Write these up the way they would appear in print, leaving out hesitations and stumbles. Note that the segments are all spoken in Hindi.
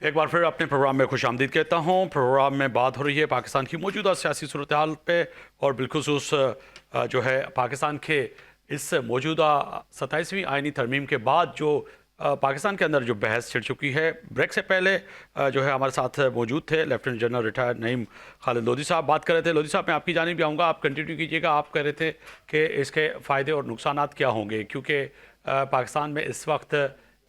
एक बार फिर अपने प्रोग्राम में खुशामदीद कहता हूँ। प्रोग्राम में बात हो रही है पाकिस्तान की मौजूदा सियासी सूरत हाल पे और बिलखुसूस जो है पाकिस्तान के इस मौजूदा 27वीं आइनी तरमीम के बाद जो पाकिस्तान के अंदर जो बहस छिड़ चुकी है। ब्रेक से पहले जो है हमारे साथ मौजूद थे lieutenant general retired Naeem Khalid Lodhi साहब। बात कर रहे थे। लोधी साहब, मैं आपकी जानिब भी आऊँगा, आप कंटिन्यू कीजिएगा। आप कह रहे थे कि इसके फ़ायदे और नुकसानात क्या होंगे, क्योंकि पाकिस्तान में इस वक्त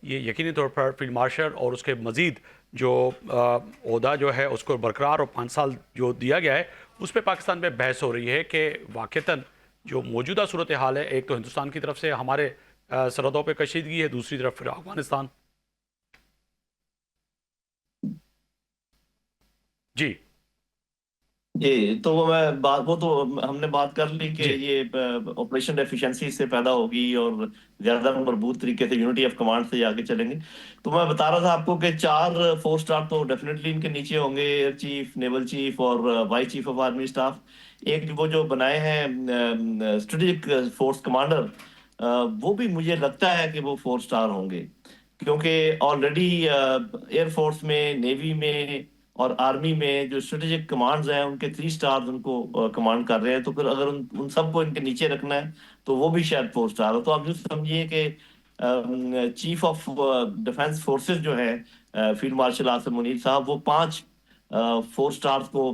ये यकीनी तौर पर फील्ड मार्शल और उसके मज़ीद जो ओहदा जो है उसको बरकरार और 5 साल जो दिया गया है उस पर पाकिस्तान में बहस हो रही है कि वाक़तन जो मौजूदा सूरत हाल है, एक तो हिंदुस्तान की तरफ से हमारे सरहदों पर कशीदगी है, दूसरी तरफ फिर अफगानिस्तान। जी ये तो वो तो हमने बात कर ली कि जी ये ऑपरेशन एफिशिएंसी से पैदा होगी और ज्यादा मजबूत तरीके से यूनिटी ऑफ कमांड से आगे चलेंगे। तो मैं बता रहा था आपको कि 4 4 स्टार तो डेफिनेटली इनके नीचे होंगे, एयर चीफ, नेवल चीफ और vice chief of army staff. एक वो जो बनाए हैं स्ट्रेटेजिक फोर्स कमांडर, वो भी मुझे लगता है कि वो 4 स्टार होंगे, क्योंकि ऑलरेडी एयरफोर्स में, नेवी में और आर्मी में जो स्ट्रेटेजिक कमांड्स हैं उनके 3 स्टार उनको कमांड कर रहे हैं। तो फिर अगर उन सबको इनके नीचे रखना है तो वो भी शायद 4 स्टार हो। तो आप जो समझिए कि चीफ ऑफ डिफेंस फोर्सेस जो है फील्ड मार्शल आसिम मुनीर साहब, वो 5 4 स्टार्स को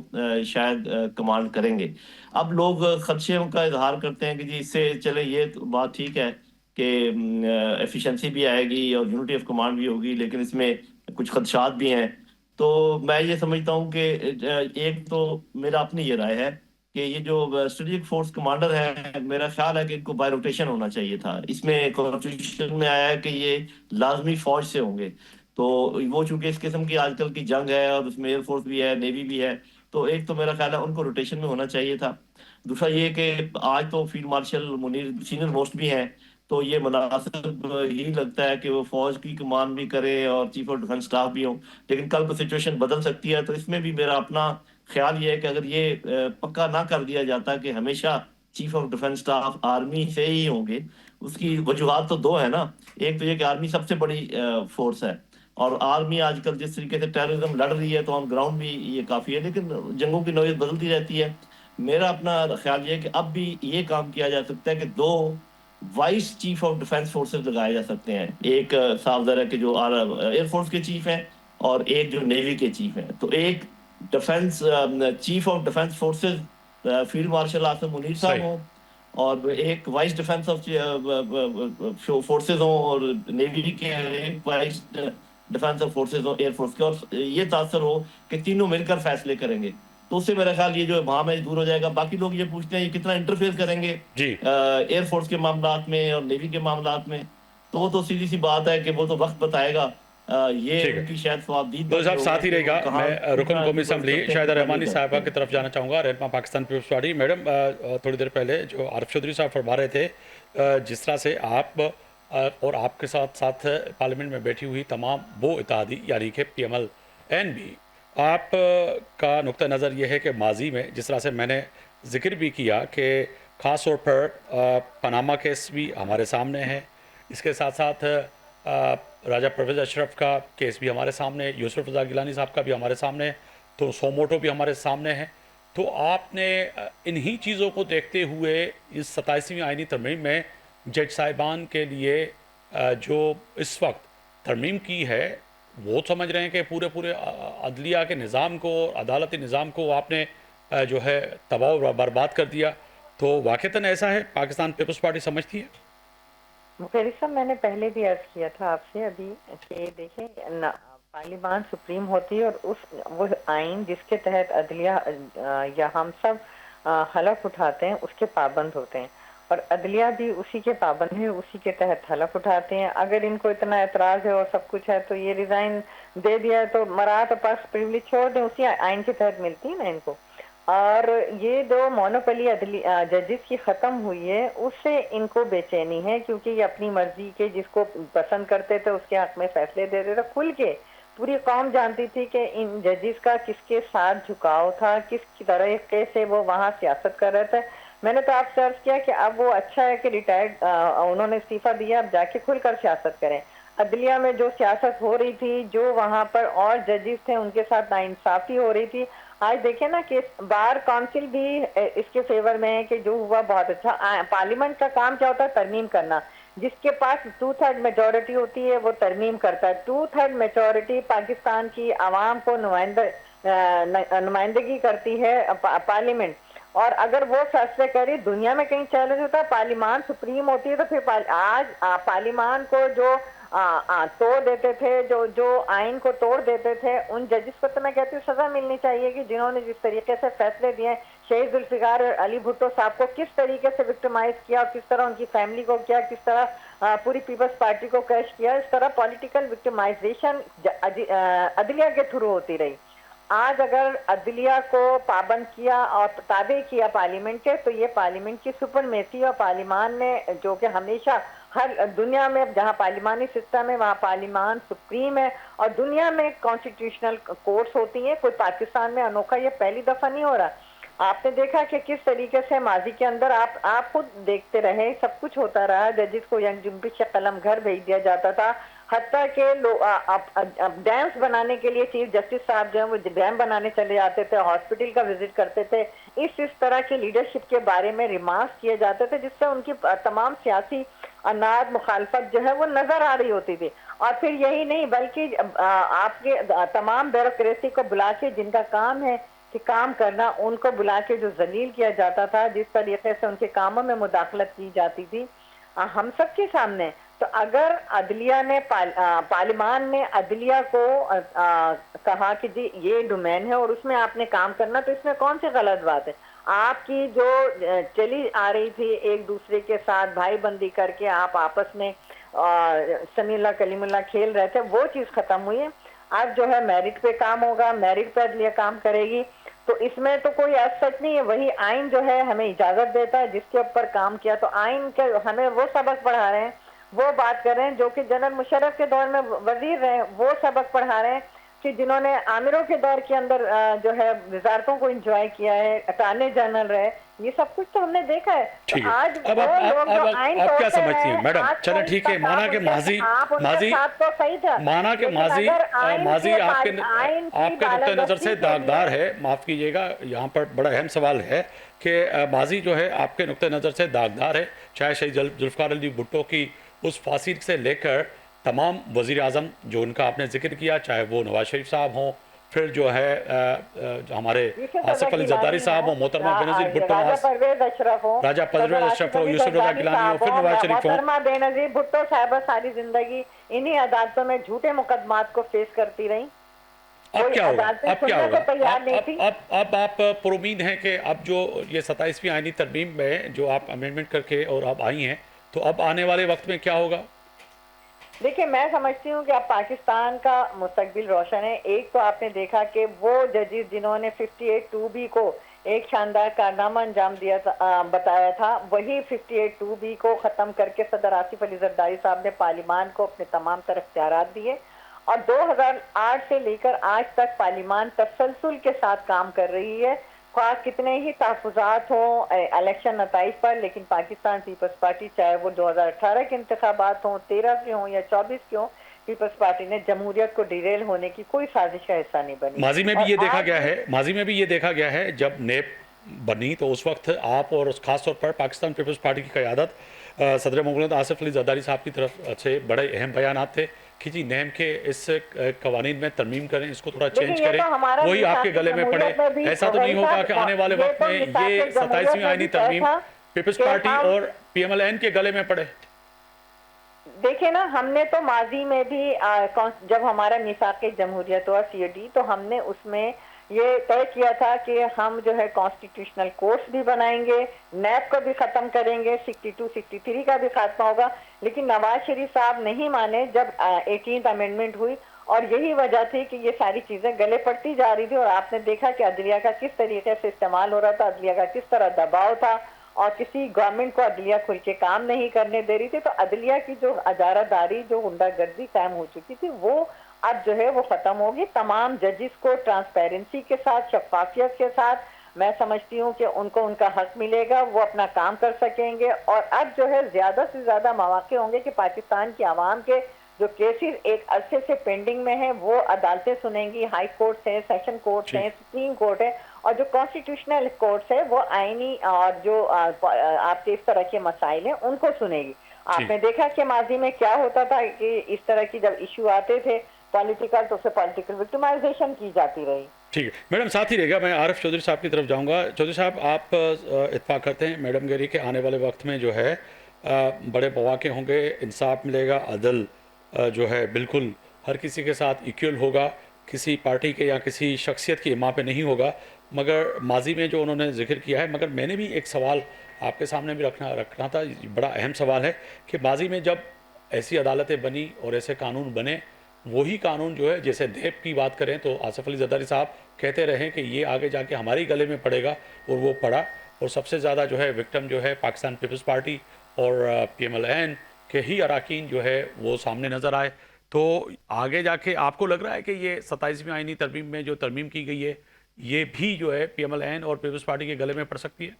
शायद कमांड करेंगे। अब लोग खदशे का इजहार करते हैं कि जी इससे चले, ये तो बात ठीक है कि एफिशिएंसी भी आएगी और यूनिटी ऑफ कमांड भी होगी, लेकिन इसमें कुछ खदशात भी हैं। तो मैं ये समझता हूँ कि एक तो मेरा अपनी ये राय है कि ये जो स्ट्रेटेजिक फोर्स कमांडर है, मेरा ख्याल है कि इनको बाय रोटेशन होना चाहिए था। इसमें कॉन्स्टिट्यूशन में आया है कि ये लाजमी फौज से होंगे। तो वो चूंकि इस किस्म की आजकल की जंग है और उसमें एयरफोर्स भी है, नेवी भी है, तो एक तो मेरा ख्याल है उनको रोटेशन में होना चाहिए था। दूसरा ये कि आज तो field marshal Munir senior most भी हैं, तो ये मुनासिब ही लगता है कि वो फौज की कमान भी करे और चीफ ऑफ डिफेंस स्टाफ भी हो। लेकिन कल को सिचुएशन बदल सकती है, तो इसमें भी मेरा अपना ख्याल ये है कि अगर ये पक्का ना कर दिया जाता कि हमेशा chief of defence staff army से ही होंगे। उसकी वजूहत तो दो है ना। एक तो ये कि आर्मी सबसे बड़ी फोर्स है, और आर्मी आजकल जिस तरीके से टेररिज्म लड़ रही है तो ऑन ग्राउंड भी ये काफी है, लेकिन जंगों की नौयत बदलती रहती है। मेरा अपना ख्याल ये है कि अब भी ये काम किया जा सकता है कि दो vice chief of defence forces लगाए जा सकते हैं। एक साफ ज़रा कि जो एयरफोर्स के चीफ हैं और एक जो नेवी के चीफ हैं। तो एक defence chief of defence forces field marshal Asim Munir साहब सही। हों, और एक वाइस डिफेंस ऑफ फोर्सेस हों, और नेवी के एक वाइस डिफेंस ऑफ फोर्सेस हो एयरफोर्स के, और ये तासर हो कि तीनों मिलकर फैसले करेंगे। तो उससे मेरा ख्याल ये जो वहां में दूर हो जाएगा। बाकी लोग ये पूछते हैं ये कितना इंटरफेयर करेंगे जी एयरफोर्स के मामलात में और नेवी के मामलात में। तो वो तो सीधी सी बात है कि वो तो वक्त बताएगा। ये ठीक है। उनकी शायद तो ख्वाबदीद साहब में होगा साथ ही कि वो रहेगा। कहाँ मैं रुकन कितना कौमी आगे बढ़ असम्बली सकते हैं, शाहिदा कितना नहीं रहमानी जा साहबा सकते। की तरफ जाना चाहूँगा। रहनमा पाकिस्तान पीपल्स पार्टी। मैडम, थोड़ी देर पहले जो आरिफ चौधरी साहब फरमा रहे थे, जिस तरह से आप और आपके साथ साथ पार्लियामेंट में बैठी हुई तमाम वो इत्तेहादी यानी कि PML एन भी, आप का नुक्ता नज़र ये है कि माजी में जिस तरह से मैंने जिक्र भी किया कि ख़ास तौर पर पनामा केस भी हमारे सामने है, इसके साथ साथ राजा परवेज़ अशरफ का केस भी हमारे सामने है, यूसुफ रज़ा गिलानी साहब का भी हमारे सामने है, तो सोमोटो भी हमारे सामने है। तो आपने इन्हीं चीज़ों को देखते हुए इस 27वीं आइनी तरमीम में जज साहिबान के लिए जो इस वक्त तरमीम की है, वो समझ रहे हैं कि पूरे पूरे अदलिया के निज़ाम को, अदालती निज़ाम को आपने जो है तबाह और बर्बाद कर दिया। तो वाक़तन ऐसा है पाकिस्तान पीपल्स पार्टी समझती है? मुखर्जी साहब, मैंने पहले भी अर्ज किया था आपसे अभी कि देखें, पार्लियामान सुप्रीम होती है और उस वो आइन जिसके तहत अदलिया या हम सब हलफ उठाते हैं उसके पाबंद होते हैं, और अदलिया भी उसी के पाबंद है, उसी के तहत हलफ उठाते हैं। अगर इनको इतना एतराज है और सब कुछ है तो ये रिजाइन दे दिया है, तो मराहत पास प्रिविलेज छोड़ दें, उसी आइन के तहत मिलती है ना इनको। और ये जो मोनोपली जजेस की खत्म हुई है उससे इनको बेचैनी है, क्योंकि ये अपनी मर्जी के जिसको पसंद करते थे उसके हक में फैसले देते थे खुल के। पूरी कौम जानती थी कि इन जजेस का किसके साथ झुकाव था, किस तरीके से वो वहाँ सियासत कर रहे थे। मैंने तो आपसे अर्ज किया कि अब वो अच्छा है कि रिटायर्ड उन्होंने इस्तीफा दिया, अब जाके खुलकर सियासत करें। अदलिया में जो सियासत हो रही थी, जो वहाँ पर और जजेस थे उनके साथ नाइंसाफी हो रही थी। आज देखिए ना कि बार काउंसिल भी इसके फेवर में है कि जो हुआ बहुत अच्छा। पार्लियामेंट का काम क्या होता है? तरमीम करना। जिसके पास 2/3 मेजोरिटी होती है वो तरमीम करता है। 2/3 मेजोरिटी पाकिस्तान की आवाम को नुमाइंदगी करती है पार्लियामेंट। और अगर वो फैसले करे, दुनिया में कहीं चैलेंज होता है, पार्लियामान सुप्रीम होती है, तो फिर आज पार्लियामान को जो तोड़ देते थे, जो आइन को तोड़ देते थे, उन जजेस को तो मैं कहती हूँ सजा मिलनी चाहिए कि जिन्होंने जिस तरीके से फैसले दिए। शहीद जुल्फिकार अली भुट्टो साहब को किस तरीके से विक्टिमाइज किया और किस तरह उनकी फैमिली को किया, किस तरह पूरी पीपल्स पार्टी को क्रश किया। इस तरह पॉलिटिकल विक्टिमाइजेशन अदलिया के थ्रू होती रही। आज अगर अदलिया को पाबंद किया और ताबे किया पार्लियामेंट के, तो ये पार्लियामेंट की सुपरमेसी और पार्लियामान ने, जो कि हमेशा हर दुनिया में जहां पार्लियामानी सिस्टम है वहां पार्लियामान सुप्रीम है और दुनिया में कॉन्स्टिट्यूशनल कोर्ट्स होती हैं। कोई पाकिस्तान में अनोखा ये पहली दफा नहीं हो रहा। आपने देखा कि किस तरीके से माजी के अंदर आप खुद देखते रहे, सब कुछ होता रहा। जजेस को यंग जुम्बिश कलम घर भेज दिया जाता था, हत्ता के डैम्स बनाने के लिए चीफ जस्टिस साहब जो है वो डैम बनाने चले जाते थे, हॉस्पिटल का विजिट करते थे। इस तरह की लीडरशिप के बारे में रिमार्क्स किए जाते थे जिससे उनकी तमाम सियासी अनाद मुखालफत जो है वो नजर आ रही होती थी। और फिर यही नहीं बल्कि आपके तमाम ब्यूरोक्रेसी को बुला के, जिनका काम है कि काम करना, उनको बुला के जो जलील किया जाता था, जिस तरीके से उनके कामों में मुदाखलत की जाती थी हम सब के सामने। तो अगर अदलिया ने पार्लियामान ने अदलिया को कहा कि जी ये डोमेन है और उसमें आपने काम करना, तो इसमें कौन सी गलत बात है? आपकी जो चली आ रही थी एक दूसरे के साथ भाई बंदी करके आप आपस में समीउल्लाह कलीमुल्लाह खेल रहे थे, वो चीज खत्म हुई है। अब जो है मेरिट पे काम होगा, मेरिट पे अदलिया काम करेगी। तो इसमें तो कोई ऐसा सच नहीं है। वही आइन जो है हमें इजाजत देता है जिसके ऊपर काम किया। तो आइन के हमें वो सबक पढ़ा रहे हैं, वो बात कर रहे हैं जो कि जनरल मुशर्रफ के दौर में वजीर रहे, वो सबक पढ़ा रहे हैं कि जिन्होंने आमिरों के दौर के अंदर जो है वजारतों को एंजॉय किया है, अटॉर्नी जनरल रहे। ये सब कुछ तो हमने देखा है। ठीक तो है। आज अब वो आप लोग जो आइन आप क्या तोड़ते समझती हैं हैं, मैडम? आज चलो कोई ठीक है, इसका माना कि साथ माजी आप उनके माजी साथ तो सही था, माना कि लेकिन माजी अगर आइन माजी के आपके आइन की आपके नुक्ते नज़र से बालादस्ती के दागदार लिए है। माफ़ कीजिएगा, यहाँ पर बड़ा अहम सवाल है कि माजी जो है आपके नुक्ते नज़र से दागदार है। चाहे शहीद जुल्फ़िकार अली भुट्टो की उस फांसी से लेकर तमाम वज़ीर आज़म जो उनका आपने जिक्र किया, चाहे वो नवाज शरीफ साहब हों, फिर जो है जो हमारे आसिफ अली जरदारी साहब हों, मोहतरमा बेनज़ीर भुट्टो, राजा परवेज अशरफ हो, राजा परवेज अशरफ हो, यूसुफ रज़ा गिलानी हो, फिर नवाज शरीफ हो। मोहतरमा बेनज़ीर भुट्टो साहब सारी जिंदगी इन्हीं अदालतों में झूठे मुकदमात को फेस करती रही। अब क्या होगा? अदालतें अब क्या सुनने होगा? को तैयार नहीं थी। अब आप पुरुमीद हैं कि अब जो ये 27वीं आईनी तरमीम में जो आप अमेंडमेंट करके और अब आई हैं, तो अब आने वाले वक्त में क्या होगा? देखिए, मैं समझती हूँ कि अब पाकिस्तान का मुस्तकबिल रोशन है। एक तो आपने देखा कि वो जजेस जिन्होंने 58(2)B को एक शानदार कारनामा अंजाम दिया था, बताया था, वही 58(2)B को ख़त्म करके सदर आसिफ अली जरदारी साहब ने पार्लियामान को अपने तमाम तर इख्तियारात दिए और 2008 से लेकर आज तक पार्लियामान तसलसल के साथ काम कर रही है। ख्वाह कितने ही तहफ़्फ़ुज़ात हों इलेक्शन नताइज पर, लेकिन पाकिस्तान पीपल्स पार्टी, चाहे वो 2018 के इंतखाबात हों, 13 के हों या 24 के हों, पीपल्स पार्टी ने जमहूरियत को डिरेल होने की कोई साजिश का हिस्सा नहीं बनी। माजी में भी ये देखा गया है, माजी में भी ये देखा गया है जब नेप बनी तो उस वक्त आप और खास तौर पर पाकिस्तान पीपल्स पार्टी की क़यादत सदर मुग़ररत आसिफ अली जरदारी साहब की तरफ से बड़े अहम बयान थे कि जी नेम के इस कवानीन में तरमीम करें, इसको थोड़ा चेंज करें, वही आपके गले में पड़े। ऐसा तो नहीं होगा कि आने वाले वक्त में ये 27वीं आईनी तरमीम पीपल्स पार्टी और PMLN के गले में पड़े? देखिए ना, हमने तो माजी में भी जब हमारा मिसाक़ जमहूरियत हुआ CAD, तो हमने उसमें ये तय किया था कि हम जो है कॉन्स्टिट्यूशनल कोर्स भी बनाएंगे, नैप को भी ख़त्म करेंगे, 62, 63 का भी खात्मा होगा। लेकिन नवाज शरीफ साहब नहीं माने जब 18th अमेंडमेंट हुई और यही वजह थी कि ये सारी चीज़ें गले पड़ती जा रही थी। और आपने देखा कि अदलिया का किस तरीके से इस्तेमाल हो रहा था, अदलिया का किस तरह दबाव था और किसी गवर्नमेंट को अदलिया खुल के काम नहीं करने दे रही थी। तो अदलिया की जो अजारादारी, जो गुंडागर्दी कायम हो चुकी थी, वो अब जो है वो ख़त्म होगी। तमाम जजेस को ट्रांसपेरेंसी के साथ, शफाफियत के साथ, मैं समझती हूँ कि उनको उनका हक मिलेगा, वो अपना काम कर सकेंगे। और अब जो है ज़्यादा से ज़्यादा मौके होंगे कि पाकिस्तान की आवाम के जो केसेस एक अरसे से पेंडिंग में है वो अदालतें सुनेंगी, हाई कोर्ट है, सेशन कोर्ट है, सुप्रीम कोर्ट है, और जो कॉन्स्टिट्यूशनल कोर्ट है वो आईनी और जो आपके इस तरह के मसाइल हैं उनको सुनेगी। आपने देखा कि माजी में क्या होता था कि इस तरह की जब इशू आते थे पॉलिटिकल, तो उसे पॉलिटिकल विक्टिमाइजेशन की जाती रही। ठीक है मैडम, साथ ही रहेगा। मैं आरिफ चौधरी साहब की तरफ जाऊंगा। चौधरी साहब, आप इत्फाक करते हैं मैडम गेरी के आने वाले वक्त में जो है बड़े मौके होंगे, इंसाफ मिलेगा, अदल जो है बिल्कुल हर किसी के साथ इक्वल होगा, किसी पार्टी के या किसी शख्सियत की इमा पे नहीं होगा। मगर माजी में जो उन्होंने जिक्र किया है, मगर मैंने भी एक सवाल आपके सामने भी रखना था, बड़ा अहम सवाल है कि माजी में जब ऐसी अदालतें बनी और ऐसे कानून बने, वही कानून जो है, जैसे देप की बात करें तो आसिफ अली जरदारी साहब कहते रहे कि ये आगे जाके हमारे गले में पड़ेगा, और वो पड़ा। और सबसे ज़्यादा जो है विक्टिम जो है पाकिस्तान पीपल्स पार्टी और PMLN के ही अरकान जो है वो सामने नज़र आए। तो आगे जाके आपको लग रहा है कि ये 27वीं आईनी तरमीम में जो तरमीम की गई है, ये भी जो है PMLN और पीपल्स पार्टी के गले में पड़ सकती है?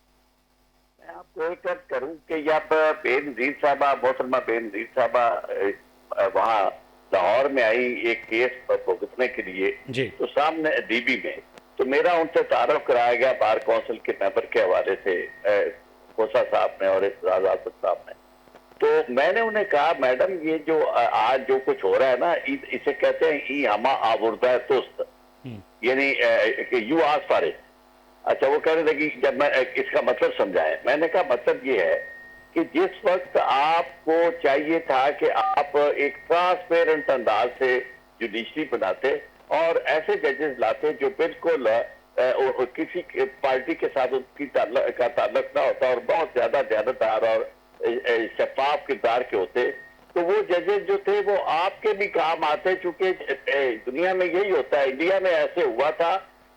मैं आपको एक अर्ज करूं कि जब बेनजीर साहबा, मोहतरमा बेनजीर साहबा वहाँ लाहौर में आई एक केस भुगतने के लिए, जी। तो सामने डीबी में, तो मेरा उनसे तारुफ कराया गया बार काउंसिल के मेंबर के हवाले से खोसा साहब ने और इस्राज आसद साहब ने। तो मैंने उन्हें कहा, मैडम ये जो आज जो कुछ हो रहा है ना, इसे कहते हैं ई हमा आबुर्दा तुस्त, यानी यू आस्क फॉर इट। अच्छा, वो कह रहे थे कि जब मैं इसका मतलब समझाएं, मैंने कहा मतलब ये है कि जिस वक्त आपको चाहिए था कि आप एक ट्रांसपेरेंट अंदाज से जुडिशरी बनाते और ऐसे जजेस लाते जो बिल्कुल किसी पार्टी के साथ उनकी ताल्लुक ना होता और बहुत ज्यादा दयानतदार और शफाफ किरदार के होते, तो वो जजेस जो थे वो आपके भी काम आते। चूंकि दुनिया में यही होता है, इंडिया में ऐसे हुआ था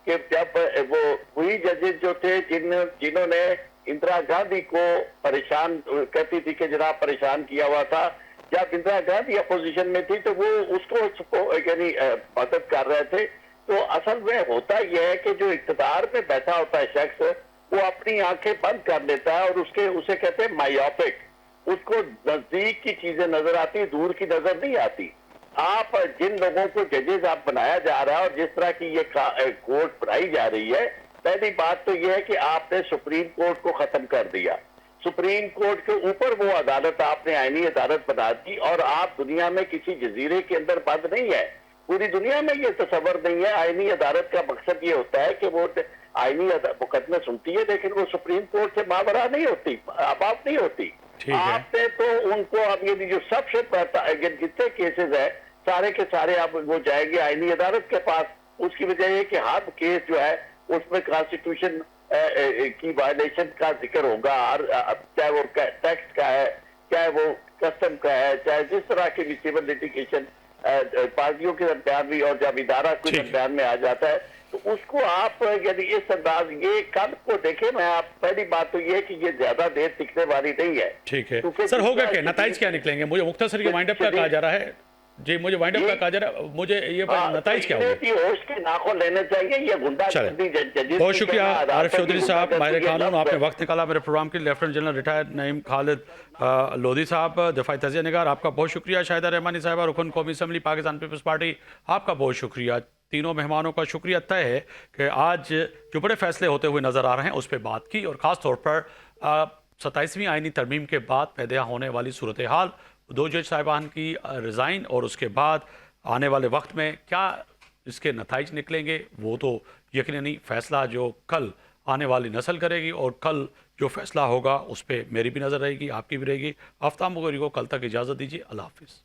कि जब वो वही जजेस जो थे जिन्होंने इंदिरा गांधी को परेशान, कहती थी कि जनाब परेशान किया हुआ था, जब इंदिरा गांधी अपोजिशन में थी तो वो उसको यानी मदद कर रहे थे। तो असल में होता यह है कि जो इक़्तिदार में बैठा होता है शख्स, वो अपनी आंखें बंद कर लेता है और उसे कहते हैं मायोपिक। उसको नजदीक की चीजें नजर आती है, दूर की नजर नहीं आती। आप जिन लोगों को जजेस आप बनाया जा रहा है और जिस तरह की ये कोर्ट बनाई जा रही है, पहली बात तो यह है कि आपने सुप्रीम कोर्ट को खत्म कर दिया। सुप्रीम कोर्ट के ऊपर वो अदालत आपने आईनी अदालत बना दी, और आप दुनिया में किसी जजीरे के अंदर बंद नहीं है। पूरी दुनिया में ये तस्वर नहीं है। आईनी अदालत का मकसद ये होता है कि वो आईनी मुकदमे सुनती है, लेकिन वो सुप्रीम कोर्ट से मावरा नहीं होती, आबाद नहीं होती। आपने तो उनको, अब ये जो सबसे जितने केसेस है सारे के सारे आप वो जाएंगे आईनी अदालत के पास। उसकी वजह यह कि हर केस जो है उसमें कॉन्स्टिट्यूशन की वायलेशन का जिक्र होगा, चाहे वो टैक्स का है, चाहे वो कस्टम का है, चाहे जिस तरह की भी सिविल लिटिगेशन पार्टियों के दरमियान भी, और जब इदारा के दरमियान में आ जाता है तो उसको आप यदि इस अंदाज ये कल को देखें। मैं आप पहली बात तो ये कि ये ज्यादा देर टिकने वाली नहीं है। ठीक है सर, होगा क्या, नताइज क्या निकलेंगे? मुझे मुख्तसर ये वाइंड अप का कहा जा रहा है जी, मुझे वाइंड अप का कहा जा रहा है, मुझे ये नताइज क्या होगा? होश के नाखून लेने चाहिए, ये गुंडा। बहुत शुक्रिया आरिफ चौधरी साहब, माहिर कानून, आपने वक्त निकाला मेरे प्रोग्राम के लिए। Lieutenant general retired Naeem Khalid Lodhi साहब, दफाई तजिया निगार, आपका बहुत शुक्रिया। शाहिदा रहमानी साहिबा, रुकन कौमी असम्बली पाकिस्तान पीपल्स पार्टी, आपका बहुत शुक्रिया। तीनों मेहमानों का शुक्रिया तय है कि आज जो बड़े फैसले होते हुए नजर आ रहे हैं उस पर बात की, और ख़ास तौर पर 27वीं आईनी तरमीम के बाद पैदा होने वाली सूरत हाल, दो जज साहिबान की रिज़ाइन, और उसके बाद आने वाले वक्त में क्या इसके नताइज निकलेंगे, वो तो यकीननी फ़ैसला जो कल आने वाली नस्ल करेगी, और कल जो फ़ैसला होगा उस पर मेरी भी नज़र रहेगी, आपकी भी रहेगी। आफ्ताब मुगरी को कल तक इजाज़त दीजिए। अल्लाह हाफ़िज़।